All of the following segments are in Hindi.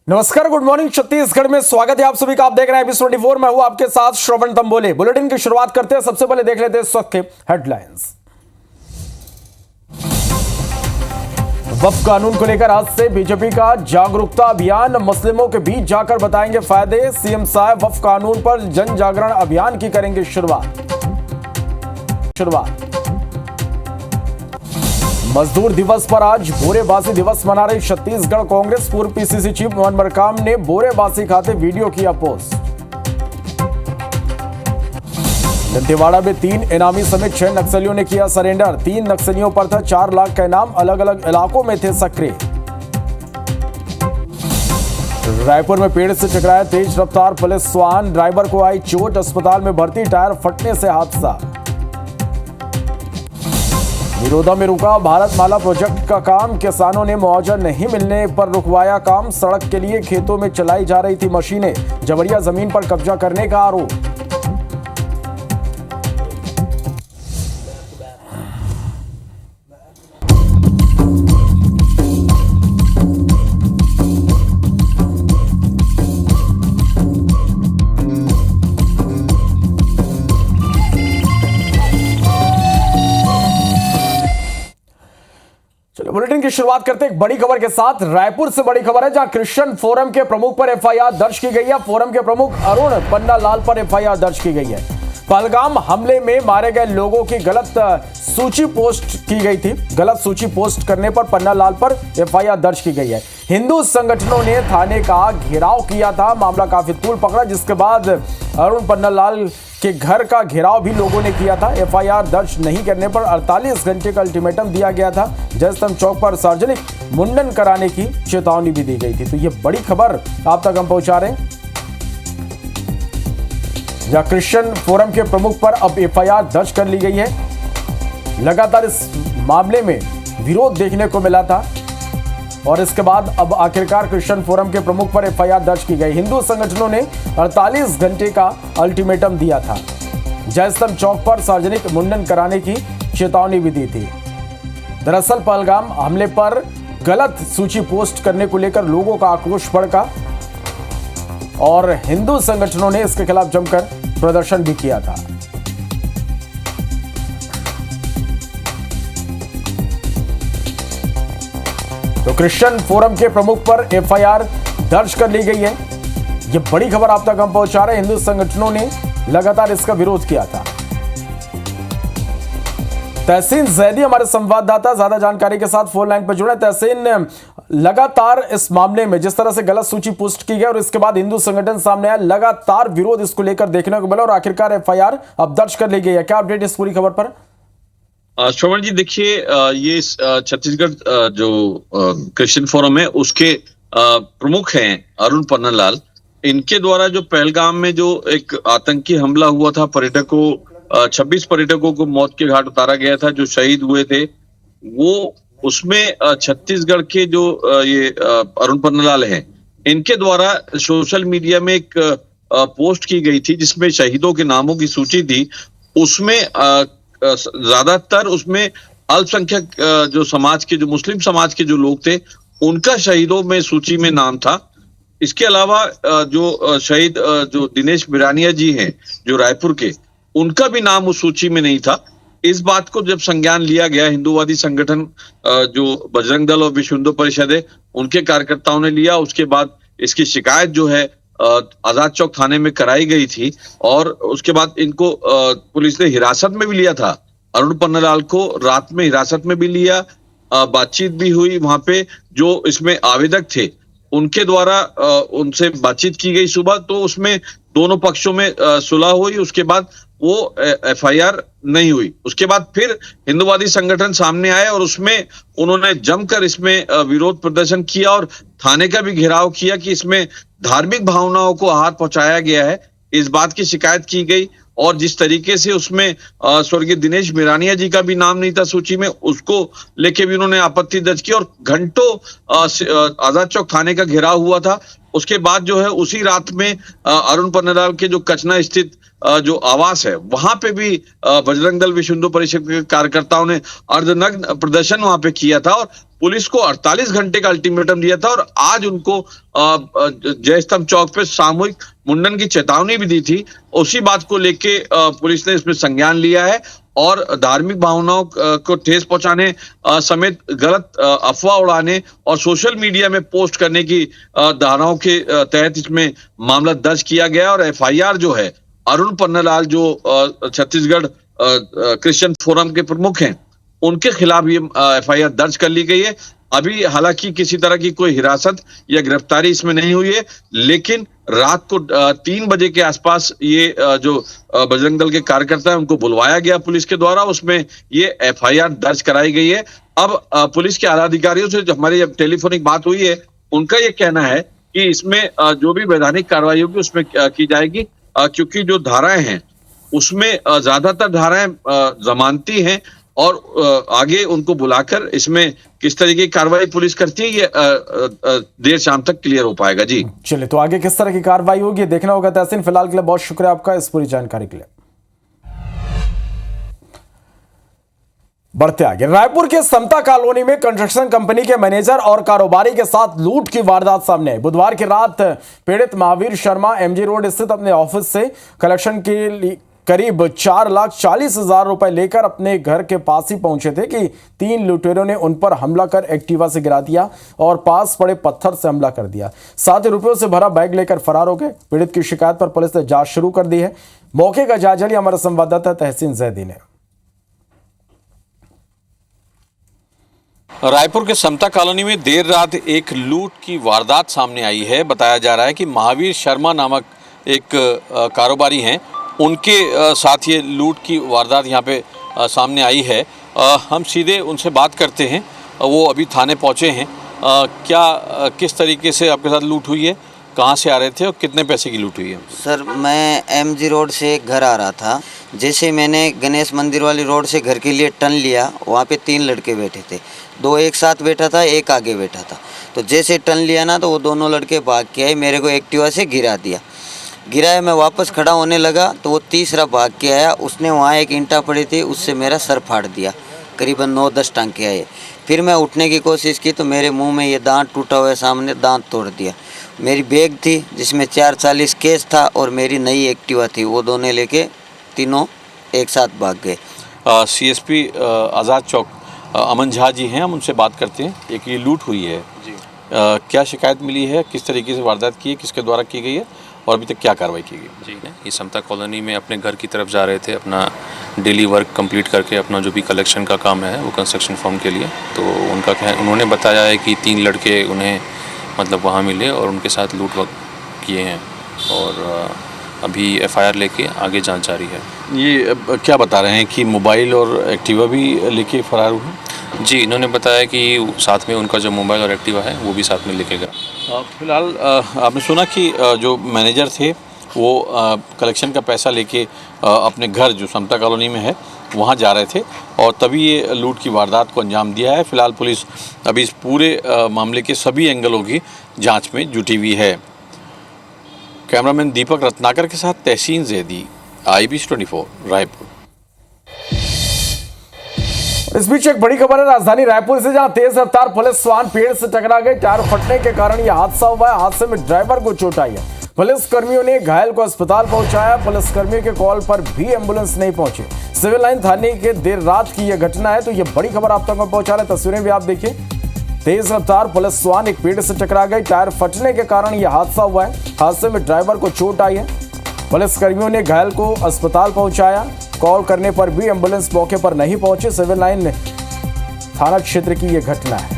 नमस्कार, गुड मॉर्निंग। छत्तीसगढ़ में स्वागत है आप सभी का। आप देख रहे हैं एपिसोड 24। मैं हूं आपके साथ श्रवण तंबोले। बुलेटिन की शुरुआत करते हैं। सबसे पहले देख लेते हैं इस वक्त के हेडलाइंस। वक्फ कानून को लेकर आज से बीजेपी का जागरूकता अभियान। मुस्लिमों के बीच जाकर बताएंगे फायदे। सीएम साहब वक्फ कानून पर जन जागरण अभियान की करेंगे शुरुआत। मजदूर दिवस पर आज बोरेबासी दिवस मना रही छत्तीसगढ़ कांग्रेस। पूर्व पीसीसी चीफ मोहन मरकाम ने बोरेबासी खाते वीडियो किया पोस्ट। दंतेवाड़ा में 3 इनामी समेत 6 नक्सलियों ने किया सरेंडर। 3 नक्सलियों पर था 4 लाख का इनाम। अलग अलग इलाकों में थे सक्रिय। रायपुर में पेड़ से टकराया तेज रफ्तार पुलिस वाहन। ड्राइवर को आई चोट, अस्पताल में भर्ती। टायर फटने से हादसा। निरोधा में रुका भारतमाला प्रोजेक्ट का काम। किसानों ने मुआवजा नहीं मिलने पर रुकवाया काम। सड़क के लिए खेतों में चलाई जा रही थी मशीनें। जबरिया जमीन पर कब्जा करने का आरोप। बुलेटिन की शुरुआत करते हैं एक बड़ी खबर के साथ। रायपुर से बड़ी खबर है, जहां क्रिश्चियन फोरम के प्रमुख पर एफआईआर दर्ज की गई है। फोरम के प्रमुख अरुण पन्नालाल पर एफआईआर दर्ज की गई है। पहलगाम हमले में मारे गए लोगों की गलत सूची पोस्ट की गई थी। गलत सूची पोस्ट करने पर पन्नालाल पर एफआईआर दर्ज की गई है। हिंदू संगठनों ने थाने का घेराव किया था। मामला काफी तूल पकड़ा, जिसके बाद अरुण पन्नालाल के घर का घेराव भी लोगों ने किया था। एफआईआर दर्ज नहीं करने पर 48 घंटे का अल्टीमेटम दिया गया था। जयस्तंभ चौक पर सार्वजनिक मुंडन कराने की चेतावनी भी दी गई थी। तो ये बड़ी खबर आप तक हम पहुंचा रहे हैं, जहां क्रिश्चियन फोरम के प्रमुख पर अब एफआईआर दर्ज कर ली गई है। लगातार इस मामले में विरोध देखने को मिला था और इसके बाद अब आखिरकार क्रिश्चियन फोरम के प्रमुख पर एफआईआर दर्ज की गई। हिंदू संगठनों ने 48 घंटे का अल्टीमेटम दिया था। जयस्तंभ चौक पर सार्वजनिक मुंडन कराने की चेतावनी भी दी थी। दरअसल पहलगाम हमले पर गलत सूची पोस्ट करने को लेकर लोगों का आक्रोश भड़का और हिंदू संगठनों ने इसके खिलाफ जमकर प्रदर्शन भी किया था। तो क्रिश्चियन फोरम के प्रमुख पर एफआईआर दर्ज कर ली गई है। यह बड़ी खबर आप तक हम पहुंचा रहे हैं। हिंदू संगठनों ने लगातार इसका विरोध किया था। तहसीन जैदी हमारे संवाददाता ज्यादा जानकारी के साथ फोन लाइन पर जुड़े। तहसीन, लगातार इस मामले में जिस तरह से गलत सूची पोस्ट की गई और इसके बाद हिंदू संगठन सामने आया, लगातार विरोध इसको लेकर देखने को मिला और आखिरकार एफआईआर अब दर्ज कर ली गई है। क्या अपडेट इस पूरी खबर पर? श्रवण जी, देखिए, ये छत्तीसगढ़ जो क्रिश्चियन फोरम है उसके प्रमुख हैं अरुण पन्नालाल। इनके द्वारा जो पहलगाम में जो एक आतंकी हमला हुआ था, 26 पर्यटकों को मौत के घाट उतारा गया था, जो शहीद हुए थे, वो उसमें छत्तीसगढ़ के जो ये अरुण पन्नालाल हैं, इनके द्वारा सोशल मीडिया में एक पोस्ट की गई थी जिसमें शहीदों के नामों की सूची थी। उसमें ज्यादातर उसमें अल्पसंख्यक जो समाज के, जो मुस्लिम समाज के जो लोग थे, उनका शहीदों में सूची में नाम था। इसके अलावा जो शहीद जो दिनेश बिरानिया जी हैं जो रायपुर के, उनका भी नाम उस सूची में नहीं था। इस बात को जब संज्ञान लिया गया, हिंदूवादी संगठन जो बजरंग दल और विश्व हिंदू परिषद है, उनके कार्यकर्ताओं ने लिया। उसके बाद इसकी शिकायत जो है आजाद चौक थाने में कराई गई थी और उसके बाद इनको पुलिस ने हिरासत में भी लिया था। अरुण पन्नालाल को रात में हिरासत में भी लिया। बातचीत भी हुई वहां पे। जो इसमें आवेदक थे उनके द्वारा उनसे बातचीत की गई सुबह, तो उसमें दोनों पक्षों में सुलह हुई। उसके बाद वो एफआईआर नहीं हुई। उसके बाद फिर हिंदूवादी संगठन सामने आए और उसमें उन्होंने जमकर इसमें विरोध प्रदर्शन किया और थाने का भी घेराव किया कि इसमें धार्मिक भावनाओं को आहत पहुंचाया गया है, इस बात की शिकायत की गई। और जिस तरीके से उसमें स्वर्गीय दिनेश बिरानिया जी का भी नाम नहीं था सूची में, उसको लेके भी उन्होंने आपत्ति दर्ज की और घंटों आजाद चौक थाने का घेराव हुआ था। उसके बाद जो है उसी रात में अरुण पन्नालाल के जो कचना स्थित जो आवास है वहां पे भी बजरंग दल विश्व हिंदू परिषद के कार्यकर्ताओं ने अर्धनग्न प्रदर्शन वहां पे किया था और पुलिस को 48 घंटे का अल्टीमेटम दिया था और आज उनको जय स्तंभ चौक पे सामूहिक मुंडन की चेतावनी भी दी थी। उसी बात को लेके पुलिस ने इसमें संज्ञान लिया है और धार्मिक भावनाओं को ठेस पहुंचाने समेत गलत अफवाह उड़ाने और सोशल मीडिया में पोस्ट करने की धाराओं के तहत इसमें मामला दर्ज किया गया और एफआईआर जो है अरुण पन्नालाल जो छत्तीसगढ़ क्रिश्चियन फोरम के प्रमुख हैं उनके खिलाफ ये एफआईआर दर्ज कर ली गई है। अभी हालांकि किसी तरह की कोई हिरासत या गिरफ्तारी इसमें नहीं हुई है, लेकिन रात को 3 बजे के आसपास ये जो बजरंग दल के कार्यकर्ता है उनको बुलवाया गया पुलिस के द्वारा, उसमें ये एफआईआर दर्ज कराई गई है। अब पुलिस के आला अधिकारियों से जो हमारी जब टेलीफोनिक बात हुई है उनका ये कहना है कि इसमें जो भी वैधानिक कार्रवाई होगी उसमें की जाएगी, क्योंकि जो धाराएं हैं उसमें ज्यादातर धाराएं जमानती हैं और आगे उनको बुलाकर इसमें किस तरीके की कार्रवाई पुलिस करती है ये देर शाम तक क्लियर हो पाएगा। जी चलिए, तो आगे किस तरह की कार्रवाई होगी देखना होगा। तहसीन, फिलहाल के लिए बहुत शुक्रिया आपका इस पूरी जानकारी के लिए। बढ़ते आगे, रायपुर के समता कॉलोनी में कंस्ट्रक्शन कंपनी के मैनेजर और कारोबारी के साथ लूट की वारदात सामने आई। बुधवार की रात पीड़ित महावीर शर्मा एमजी रोड स्थित अपने ऑफिस से कलेक्शन के लिए करीब 4,40,000 रुपए लेकर अपने घर के पास ही पहुंचे थे कि 3 लुटेरों ने उन पर हमला कर एक्टिवा से गिरा दिया और पास पड़े पत्थर से हमला कर दिया। साथ ही रुपयों से भरा बैग लेकर फरार हो गए। पीड़ित की शिकायत पर पुलिस ने जांच शुरू कर दी है। मौके का जायजा लिया हमारे संवाददाता तहसीन जैदी ने। रायपुर के समता कॉलोनी में देर रात एक लूट की वारदात सामने आई है। बताया जा रहा है कि महावीर शर्मा नामक एक कारोबारी हैं, उनके साथ ये लूट की वारदात यहाँ पे सामने आई है। हम सीधे उनसे बात करते हैं, वो अभी थाने पहुँचे हैं। किस तरीके से आपके साथ लूट हुई है, कहाँ से आ रहे थे और कितने पैसे की लूट हुई है? सर, मैं एमजी रोड से घर आ रहा था। जैसे मैंने गणेश मंदिर वाली रोड से घर के लिए टर्न लिया, वहाँ पे 3 लड़के बैठे थे। 2 एक साथ बैठा था, एक आगे बैठा था। तो जैसे टर्न लिया ना तो वो दोनों लड़के भाग के आए, मेरे को एक्टिवा से गिरा दिया। गिराया, मैं वापस खड़ा होने लगा तो वो तीसरा भाग के आया। उसने वहाँ एक ईंटा पड़ी थी, उससे मेरा सर फाड़ दिया। करीबन 9-10 टांके आए। फिर मैं उठने की कोशिश की तो मेरे मुंह में ये दांत टूटा हुआ है, सामने दांत तोड़ दिया। मेरी बैग थी जिसमें 440 कैश था और मेरी नई एक्टिवा थी, वो दोनों लेके तीनों एक साथ भाग गए। सीएसपी आज़ाद चौक अमन झा जी हैं, हम उनसे बात करते हैं। एक ये लूट हुई है जी, क्या शिकायत मिली है, किस तरीके से वारदात की है, किसके द्वारा की गई है और अभी तक क्या कार्रवाई की गई? जी, ये समता कॉलोनी में अपने घर की तरफ जा रहे थे, अपना डेली वर्क कंप्लीट करके अपना जो भी कलेक्शन का काम है वो कंस्ट्रक्शन फर्म के लिए। तो उन्होंने बताया है कि 3 लड़के उन्हें मतलब वहाँ मिले और उनके साथ लूट किए हैं और अभी एफआईआर लेके आगे जांच जारी है। ये क्या बता रहे हैं कि मोबाइल और एक्टिवा भी लेके फरार हुए? जी, इन्होंने बताया कि साथ में उनका जो मोबाइल और एक्टिवा है वो भी साथ में लेके गया। फिलहाल आपने सुना कि जो मैनेजर थे वो कलेक्शन का पैसा लेके अपने घर जो समता कॉलोनी में है वहाँ जा रहे थे और तभी ये लूट की वारदात को अंजाम दिया है। फिलहाल पुलिस अभी इस पूरे मामले के सभी एंगलों की जांच में जुटी हुई है। कैमरामैन दीपक रत्नाकर के साथ तहसीन जैदी, IBC 24 रायपुर। इस बीच एक बड़ी खबर है राजधानी रायपुर से, जहां तेज रफ्तार पुलिस वाहन पेड़ से टकरा गई। टायर फटने के कारण यह हादसा हुआ है। हादसे में ड्राइवर को चोट आई है। पुलिस कर्मियों ने घायल को अस्पताल पहुंचाया। पुलिस कर्मियों के कॉल पर भी एम्बुलेंस नहीं पहुंची। सिविल लाइन थाने के देर रात की यह घटना है, तो यह बड़ी खबर आप तक पहुंचा रहे। तस्वीरें भी आप देखिए। तेज रफ्तार पुलिस वाहन एक पेड़ से टकरा गई। टायर फटने के कारण यह हादसा हुआ है। हादसे में ड्राइवर को चोट आई है। पुलिस कर्मियों ने घायल को अस्पताल पहुंचाया। कॉल करने पर भी एम्बुलेंस मौके पर नहीं पहुंची। सिविल लाइन थाना क्षेत्र की यह घटना है।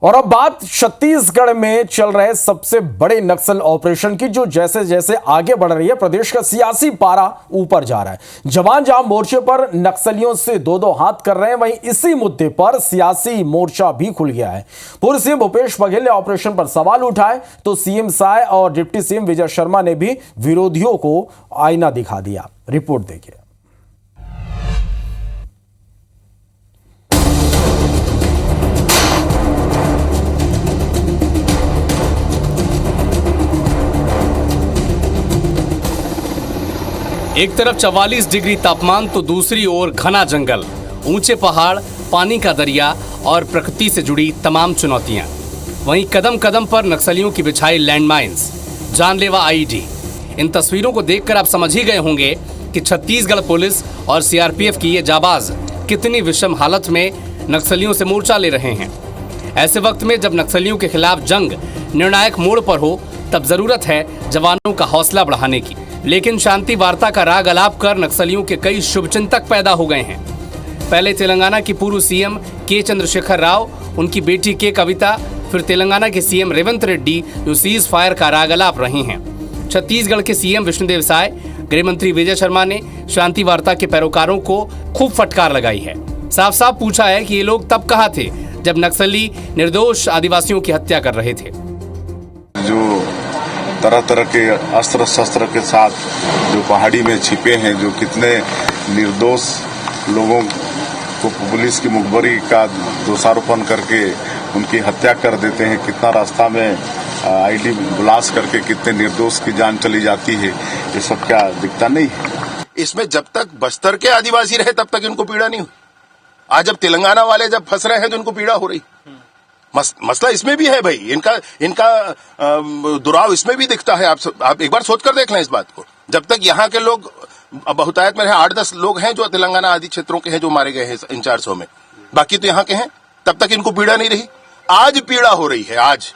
और अब बात छत्तीसगढ़ में चल रहे सबसे बड़े नक्सल ऑपरेशन की, जो जैसे जैसे आगे बढ़ रही है प्रदेश का सियासी पारा ऊपर जा रहा है। जवान जहां मोर्चे पर नक्सलियों से 2-2 हाथ कर रहे हैं, वहीं इसी मुद्दे पर सियासी मोर्चा भी खुल गया है। पूर्व सीएम भूपेश बघेल ने ऑपरेशन पर सवाल उठाए तो सीएम साय और डिप्टी सीएम विजय शर्मा ने भी विरोधियों को आईना दिखा दिया। रिपोर्ट देखिए। एक तरफ 44 डिग्री तापमान तो दूसरी ओर घना जंगल, ऊंचे पहाड़, पानी का दरिया और प्रकृति से जुड़ी तमाम चुनौतियां। वहीं कदम कदम पर नक्सलियों की बिछाई लैंडमाइंस, जानलेवा आईईडी। इन तस्वीरों को देखकर आप समझ ही गए होंगे कि छत्तीसगढ़ पुलिस और सीआरपीएफ की ये जाबाज कितनी विषम हालत में नक्सलियों से मोर्चा ले रहे हैं। ऐसे वक्त में जब नक्सलियों के खिलाफ जंग निर्णायक मोड़ पर हो, तब जरूरत है जवानों का हौसला बढ़ाने की। लेकिन शांति वार्ता का राग अलाप कर नक्सलियों के कई शुभचिंतक पैदा हो गए हैं। पहले तेलंगाना की पूर्व सीएम के चंद्रशेखर राव, उनकी बेटी के कविता, फिर तेलंगाना के सीएम रेवंत रेड्डी जो सीज फायर का राग अलाप रही हैं। छत्तीसगढ़ के सीएम विष्णुदेव साय, गृह मंत्री विजय शर्मा ने शांति वार्ता के पैरोकारों को खूब फटकार लगाई है। साफ साफ पूछा है कि ये लोग तब कहाँ थे जब नक्सली निर्दोष आदिवासियों की हत्या कर रहे थे। जो तरह तरह के अस्त्र शस्त्र के साथ जो पहाड़ी में छिपे हैं, जो कितने निर्दोष लोगों को पुलिस की मुखबरी का दोषारोपण करके उनकी हत्या कर देते हैं, कितना रास्ता में आईडी ब्लास्ट करके कितने निर्दोष की जान चली जाती है, ये सब क्या दिखता नहीं है? इसमें जब तक बस्तर के आदिवासी रहे तब तक इनको पीड़ा नहीं हुई। आज जब तेलंगाना वाले जब फंस रहे हैं तो इनको पीड़ा हो रही। मसला इसमें भी है भाई, इनका दुराव इसमें भी दिखता है। आप एक बार सोच कर देख लें इस बात को। जब तक यहाँ के लोग बहुतायत में 8-10 लोग हैं जो तेलंगाना आदि क्षेत्रों के हैं जो मारे गए हैं इन 400 में, बाकी तो यहाँ के हैं, तब तक इनको पीड़ा नहीं रही। आज पीड़ा हो रही है। आज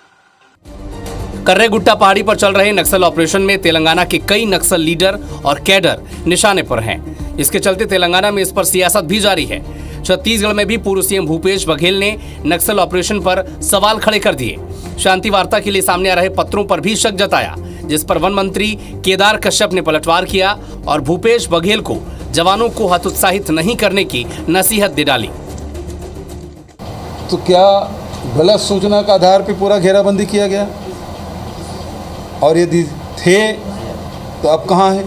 कर्रेगुट्टा पहाड़ी पर चल रहे नक्सल ऑपरेशन में तेलंगाना के कई नक्सल लीडर और कैडर निशाने पर हैं। इसके चलते तेलंगाना में इस पर सियासत भी जारी है। छत्तीसगढ़ में भी पूर्व सीएम भूपेश बघेल ने नक्सल ऑपरेशन पर सवाल खड़े कर दिए। शांति वार्ता के लिए सामने आ रहे पत्रों पर भी शक जताया, जिस पर वन मंत्री केदार कश्यप ने पलटवार किया और भूपेश बघेल को जवानों को हतोत्साहित नहीं करने की नसीहत दे डाली। तो क्या गलत सूचना का आधार पर पूरा घेराबंदी किया गया? और यदि थे तो अब कहाँ है?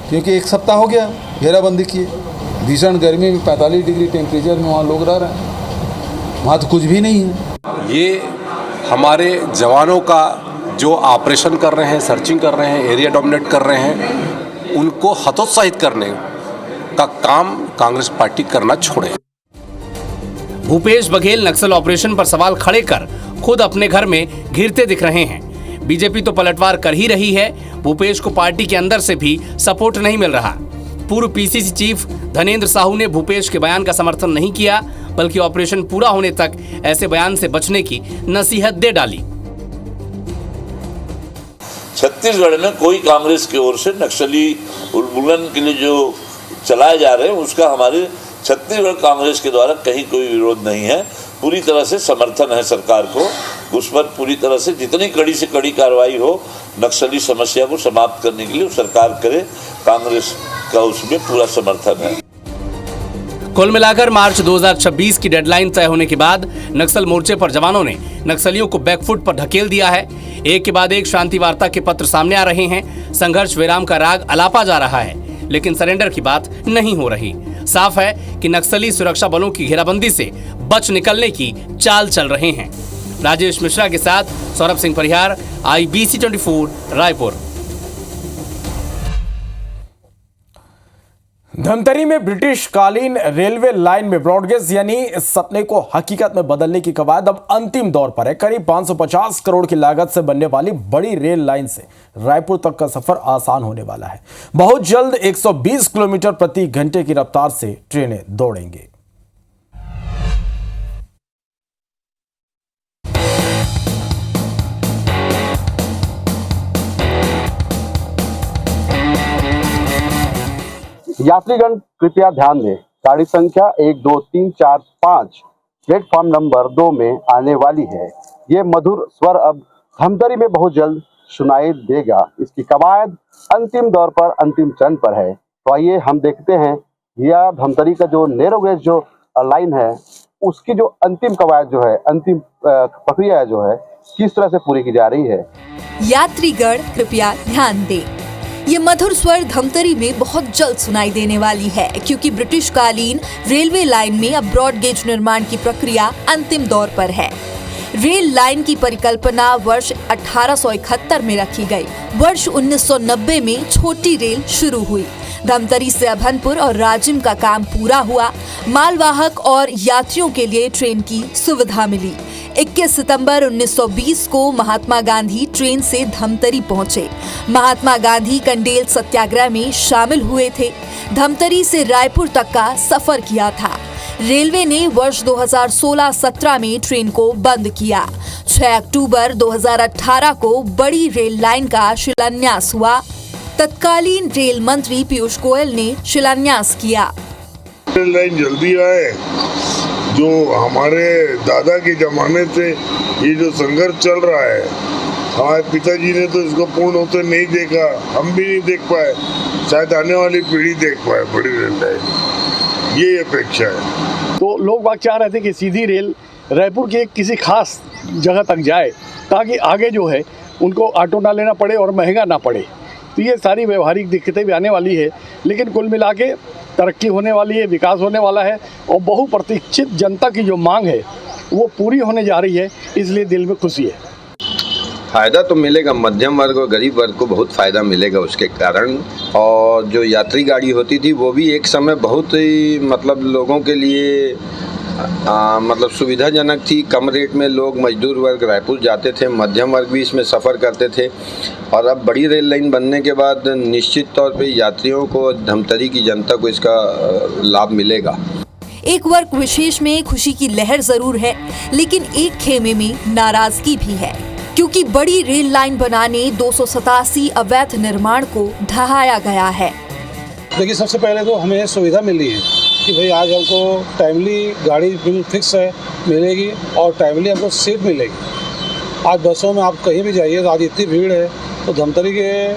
क्योंकि 1 सप्ताह हो गया घेराबंदी किए। भीषण गर्मी में 45 डिग्री टेम्परेचर में वहाँ लोग रह रहे हैं, वहाँ तो कुछ भी नहीं है। ये हमारे जवानों का जो ऑपरेशन कर रहे हैं, सर्चिंग कर रहे हैं, एरिया डोमिनेट कर रहे हैं, उनको हतोत्साहित करने का काम कांग्रेस पार्टी करना छोड़े। भूपेश बघेल नक्सल ऑपरेशन पर सवाल खड़े कर खुद अपने घर में घिरते दिख रहे हैं। बीजेपी तो पलटवार कर ही रही है। भूपेश को पार्टी के अंदर से भी सपोर्ट नहीं मिल रहा। पूर्व पीसीसी चीफ धनेंद्र साहू ने भूपेश के बयान का समर्थन नहीं किया, बल्कि ऑपरेशन पूरा होने तक ऐसे बयान से बचने की नसीहत दे डाली। छत्तीसगढ़ में कोई कांग्रेस की ओर से नक्सली उन्मूलन के लिए जो चलाए जा रहे हैं उसका हमारे छत्तीसगढ़ कांग्रेस के द्वारा कहीं कोई विरोध नहीं है। पूरी तरह से समर्थन है सरकार को। उस पर पूरी तरह से जितनी कड़ी से कड़ी कार्रवाई हो नक्सली समस्या को समाप्त करने के लिए सरकार करे, कांग्रेस का उसमें पूरा समर्थन है। कुल मिलाकर मार्च 2026 की डेडलाइन तय होने के बाद नक्सल मोर्चे पर जवानों ने नक्सलियों को बैकफुट पर ढकेल दिया है। एक के बाद एक शांति वार्ता के पत्र सामने आ रहे हैं। संघर्ष विराम का राग अलापा जा रहा है, लेकिन सरेंडर की बात नहीं हो रही। साफ है कि नक्सली सुरक्षा बलों की घेराबंदी से बच निकलने की चाल चल रहे हैं। राजेश मिश्रा के साथ सौरभ सिंह परिहार, IBC 24 रायपुर। धमतरी में ब्रिटिश कालीन रेलवे लाइन में ब्रॉडगेज यानी सपने को हकीकत में बदलने की कवायद अब अंतिम दौर पर है। करीब 550 करोड़ की लागत से बनने वाली बड़ी रेल लाइन से रायपुर तक का सफर आसान होने वाला है। बहुत जल्द 120 किलोमीटर प्रति घंटे की रफ्तार से ट्रेनें दौड़ेंगी। यात्रीगण कृपया ध्यान दें, गाड़ी संख्या 1, 2, 3, 4, 5 प्लेटफॉर्म नंबर 2 में आने वाली है। ये मधुर स्वर अब धमतरी में बहुत जल्द सुनाई देगा। इसकी कवायद अंतिम दौर पर, अंतिम चरण पर है। तो आइए हम देखते हैं यह धमतरी का जो नैरो गेज जो लाइन है उसकी जो अंतिम कवायद जो है, अंतिम प्रक्रिया जो है किस तरह से पूरी की जा रही है। यात्रीगण कृपया ध्यान दें, ये मधुर स्वर धमतरी में बहुत जल्द सुनाई देने वाली है, क्योंकि ब्रिटिश कालीन रेलवे लाइन में अब ब्रॉड गेज निर्माण की प्रक्रिया अंतिम दौर पर है। रेल लाइन की परिकल्पना वर्ष 1871 में रखी गई। वर्ष 1990 में छोटी रेल शुरू हुई। धमतरी से अभनपुर और राजिम का काम पूरा हुआ। मालवाहक और यात्रियों के लिए ट्रेन की सुविधा मिली। 21 सितंबर 1920 को महात्मा गांधी ट्रेन से धमतरी पहुंचे। महात्मा गांधी कंडेल सत्याग्रह में शामिल हुए थे। धमतरी से रायपुर तक का सफर किया था। रेलवे ने वर्ष 2016-17 में ट्रेन को बंद किया। 6 अक्टूबर 2018 को बड़ी रेल लाइन का शिलान्यास हुआ। तत्कालीन रेल मंत्री पीयूष गोयल ने शिलान्यास किया। रेल लाइन जल्दी आए, जो हमारे दादा के जमाने से ये जो संघर्ष चल रहा है, हमारे पिताजी ने तो इसको पूर्ण होते नहीं देखा, हम भी नहीं देख पाए, शायद आने वाली पीढ़ी देख पाए बड़ी रेल लाइन, ये अपेक्षा है। तो लोग बात चाह रहे थे कि सीधी रेल रायपुर के किसी खास जगह तक जाए, ताकि आगे जो है उनको ऑटो ना लेना पड़े और महंगा ना पड़े। तो ये सारी व्यवहारिक दिक्कतें भी आने वाली है, लेकिन कुल मिला के तरक्की होने वाली है, विकास होने वाला है और बहुप्रतीक्षित जनता की जो मांग है वो पूरी होने जा रही है, इसलिए दिल में खुशी है। फ़ायदा तो मिलेगा, मध्यम वर्ग और गरीब वर्ग को बहुत फ़ायदा मिलेगा उसके कारण। और जो यात्री गाड़ी होती थी वो भी एक समय बहुत ही मतलब लोगों के लिए मतलब सुविधाजनक थी। कम रेट में लोग मजदूर वर्ग रायपुर जाते थे, मध्यम वर्ग भी इसमें सफ़र करते थे। और अब बड़ी रेल लाइन बनने के बाद निश्चित तौर पे यात्रियों को, धमतरी की जनता को इसका लाभ मिलेगा। एक वर्ग विशेष में खुशी की लहर जरूर है, लेकिन एक खेमे में नाराजगी भी है, क्योंकि बड़ी रेल लाइन बनाने 287 अवैध निर्माण को ढहाया गया है। देखिए, सबसे पहले तो हमें सुविधा मिल रही है कि भाई आज हमको टाइमली गाड़ी बिल्कुल फिक्स है मिलेगी और टाइमली हमको सीट मिलेगी। आज बसों में आप कहीं भी जाइए तो आज इतनी भीड़ है, तो धमतरी के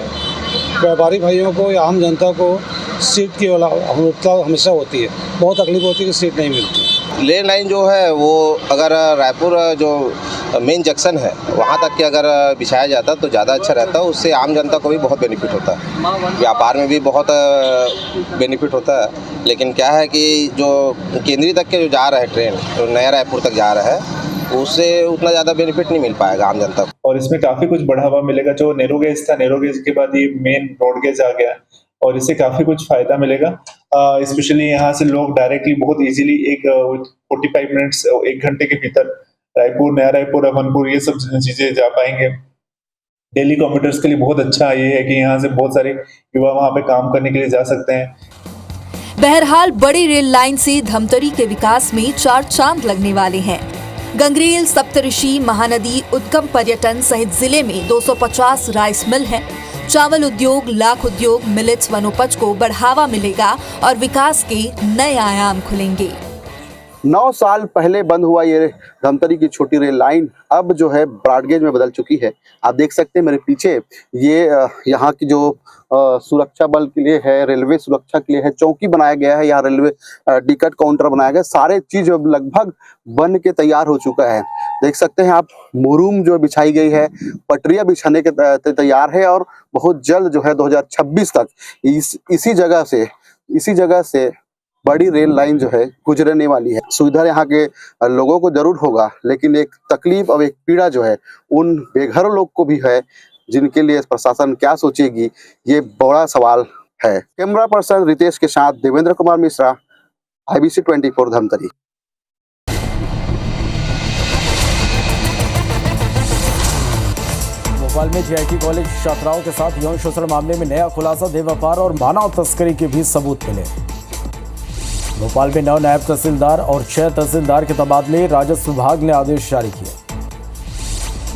व्यापारी भाइयों को या आम जनता को सीट की हमेशा होती है, बहुत तकलीफ होती है कि सीट नहीं मिलती। रेल लाइन जो है वो अगर रायपुर जो मेन जंक्शन है वहाँ तक के अगर बिछाया जाता तो ज़्यादा अच्छा रहता, उससे आम जनता को भी बहुत बेनिफिट होता है, व्यापार में भी बहुत बेनिफिट होता है। लेकिन क्या है कि जो केंद्रीय तक के जो जा रहा है ट्रेन, जो नया रायपुर तक जा रहा है, उससे उतना ज़्यादा बेनिफिट नहीं मिल पाएगा आम जनता को। और इसमें काफ़ी कुछ बढ़ावा मिलेगा। जो नैरो गेज था, नैरो गेज के बाद ये मेन ब्रॉड गेज आ गया और इससे काफ़ी कुछ फ़ायदा मिलेगा। स्पेशली यहाँ से लोग डायरेक्टली बहुत इजीली 45 मिनट्स 1 घंटे के भीतर रायपुर, नया रायपुर, अभनपुर ये सब चीज़ें जा पाएंगे। डेली कम्यूटर्स के लिए बहुत अच्छा ये है कि यहाँ से बहुत सारे युवा वहाँ पे काम करने के लिए जा सकते हैं। बहरहाल बड़ी रेल लाइन से धमतरी के विकास में 4 चांद लगने वाले हैं। गंगरेल, सप्तऋषि, महानदी, उद्गम पर्यटन सहित जिले में 250 राइस मिल हैं। चावल उद्योग, लाख उद्योग, मिलेट्स वनोपज को बढ़ावा मिलेगा और विकास के नए आयाम खुलेंगे। 9 साल पहले बंद हुआ ये धमतरी की छोटी रेल लाइन अब जो है ब्रॉडगेज में बदल चुकी है। आप देख सकते हैं मेरे पीछे, ये यहाँ की जो सुरक्षा बल के लिए है, रेलवे सुरक्षा के लिए है, चौकी बनाया गया है, यहाँ रेलवे टिकट काउंटर बनाया गया, सारे चीज लगभग बन के तैयार हो चुका है। देख सकते हैं आप, मुरूम जो बिछाई गई है, पटरियां बिछाने के तैयार है और बहुत जल्द जो है 2026 तक इसी जगह से बड़ी रेल लाइन जो है गुजरने वाली है। सुविधा यहाँ के लोगों को जरूर होगा, लेकिन एक तकलीफ और एक पीड़ा जो है उन बेघर लोग को भी है, जिनके लिए प्रशासन क्या सोचेगी, ये बड़ा सवाल है। कैमरा पर्सन रितेश के साथ देवेंद्र कुमार मिश्रा, IBC 24 धमतरी। भोपाल में JIT कॉलेज छात्राओं के साथ यौन शोषण मामले में नया खुलासा, देह व्यापार और मानव तस्करी के भी सबूत मिले। भोपाल में 9 नायब तहसीलदार और 6 तहसीलदार के तबादले, राजस्व विभाग ने आदेश जारी किए।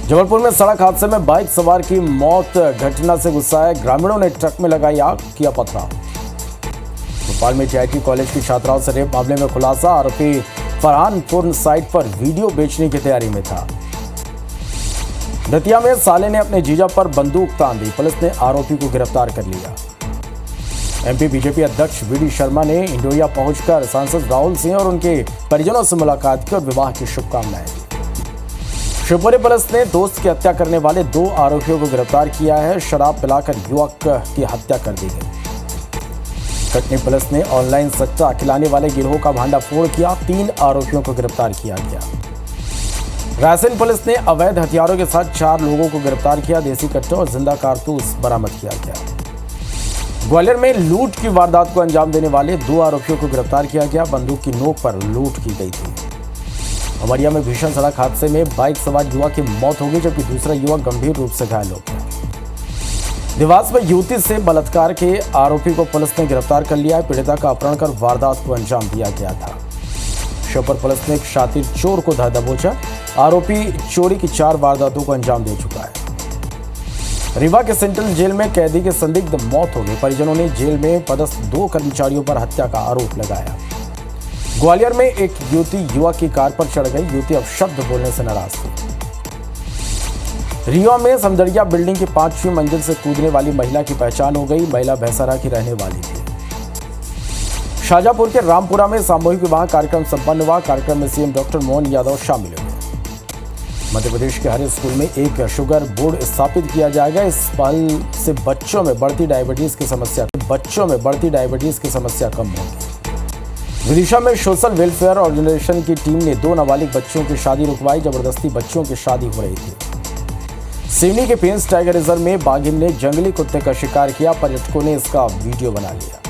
जबलपुर में सड़क हादसे में बाइक सवार की मौत, घटना से गुस्साए ग्रामीणों ने ट्रक में लगाई आग, किया पथराव। भोपाल में JIT कॉलेज की छात्राओं से रेप मामले में खुलासा, आरोपी फरहान पूर्ण साइट पर वीडियो बेचने की तैयारी में था। दतिया में साले ने अपने जीजा पर बंदूक तान दी, पुलिस ने आरोपी को गिरफ्तार कर लिया। MP बीजेपी अध्यक्ष VD शर्मा ने इंडोरिया पहुंचकर सांसद राहुल सिंह और उनके परिजनों से मुलाकात की और विवाह की शुभकामनाएं दी। शिवपुरी पुलिस ने दोस्त की हत्या करने वाले 2 आरोपियों को गिरफ्तार किया है। शराब पिलाकर युवक की हत्या कर दी गई। कटनी पुलिस ने ऑनलाइन सट्टा खिलाने वाले गिरोह का भांडाफोड़ किया, 3 आरोपियों को गिरफ्तार किया गया। रायसेन पुलिस ने अवैध हथियारों के साथ 4 लोगों को गिरफ्तार किया। देसी कट्टे और जिंदा कारतूस बरामद किया गया। ग्वालियर में लूट की वारदात को अंजाम देने वाले 2 आरोपियों को गिरफ्तार किया गया। बंदूक की नोक पर लूट की गई थी। उमरिया में भीषण सड़क हादसे में बाइक सवार युवक की मौत हो गई, जबकि दूसरा युवक गंभीर रूप से घायल हो गया। देवास में युवती से बलात्कार के आरोपी को पुलिस ने गिरफ्तार कर लिया है। पीड़िता का अपहरण कर वारदात को अंजाम दिया गया था। श्योपुर पुलिस ने एक शातिर चोर को धर दबोचा। आरोपी चोरी की 4 वारदातों को अंजाम दे चुका है। रीवा के सेंट्रल जेल में कैदी की संदिग्ध मौत हो गई। परिजनों ने जेल में पदस्थ 2 कर्मचारियों पर हत्या का आरोप लगाया। ग्वालियर में एक युवती युवक की कार पर चढ़ गई। युवती अपशब्द बोलने से नाराज थी। रीवा में समदड़िया बिल्डिंग की 5वीं मंजिल से कूदने वाली महिला की पहचान हो गई। महिला भैंसारा की रहने वाली थी। शाजापुर के रामपुरा में सामूहिक विवाह कार्यक्रम संपन्न हुआ। कार्यक्रम में सीएम डॉक्टर मोहन यादव शामिल हुए। मध्य प्रदेश के हर स्कूल में एक शुगर बोर्ड स्थापित किया जाएगा। इस पहल से बच्चों में बढ़ती डायबिटीज की समस्या कम होगी। विदिशा में सोशल वेलफेयर ऑर्गेनाइजेशन की टीम ने 2 नाबालिग बच्चियों की शादी रुकवाई। जबरदस्ती बच्चियों की शादी हो रही थी। सिवनी के पेंस टाइगर रिजर्व में बाघिन ने जंगली कुत्ते का शिकार किया। पर्यटकों ने इसका वीडियो बना लिया।